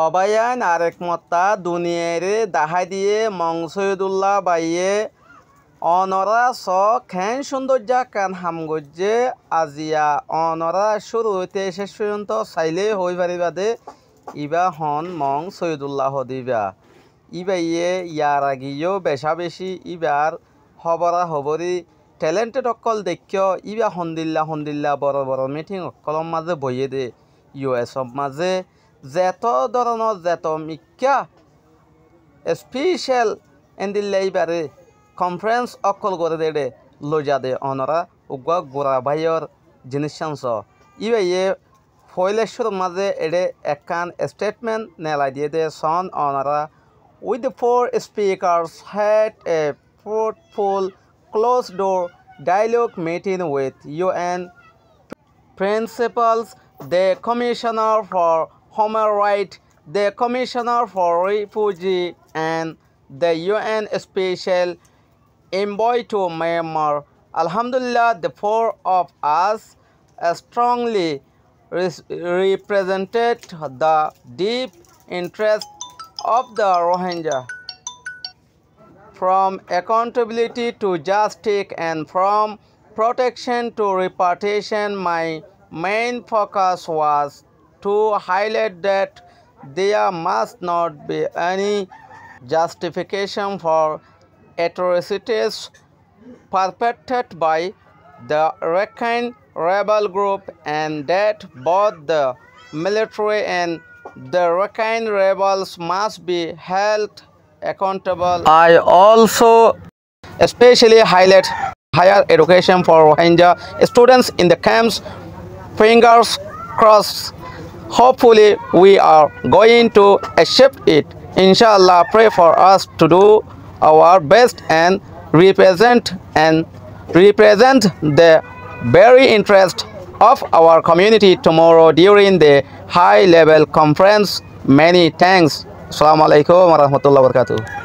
অবায়ান আরেক মত্তা দুনিয়ারে দাহাই দিয়ে মংসইদুল্লাহ বাইয়ে অনরা স খেন সৌন্দর্যা কান হামগজ্জে আজিয়া অনরা শুরু হইতে শেষ পর্যন্ত চাইলে হই পারিবাদে ইবা হন মং সৈয়দুল্লাহ দিবা ইবাইয়ে ইয়ার আগিও বেশা বেশি ইবার হবরা হবরি ট্যালেন্টেড অকল দেখিও ইবা হন্দিল্লা বড় বড় মিটিং অকলম মাঝে বইয়ে দে ইউএসর মাঝে যেত ধরনের যেত মিক্কা স্পেশাল এন্দিল্লা ইবারে কনফারেন্স অকল করে দেড়ে লজা দে অনরা উগা গোড়া ভাইয়র জিনিস চান্স ইবাইয়ে ফয়লেশ্বর মাঝে এডে একখান স্টেটমেন্ট নেলাই দিয়ে দে সন অনরা with the four speakers had a fruitful closed-door dialogue meeting with UN principals, the Commissioner for Human Rights, the Commissioner for Refugees, and the UN Special Envoy to Myanmar. Alhamdulillah, the four of us strongly represented the deep interest of the Rohingya. From accountability to justice and from protection to repatriation, my main focus was to highlight that there must not be any justification for atrocities perpetrated by the Rakhine rebel group and that both the military and the Rakhine rebels must be held accountable. I also especially highlight higher education for Rohingya students in the camps. Fingers crossed. Hopefully we are going to achieve it. Inshallah, pray for us to do our best and represent the very interest of our community tomorrow during the high level conference. Many thanks. Assalamu alaikum warahmatullahi wabarakatuh.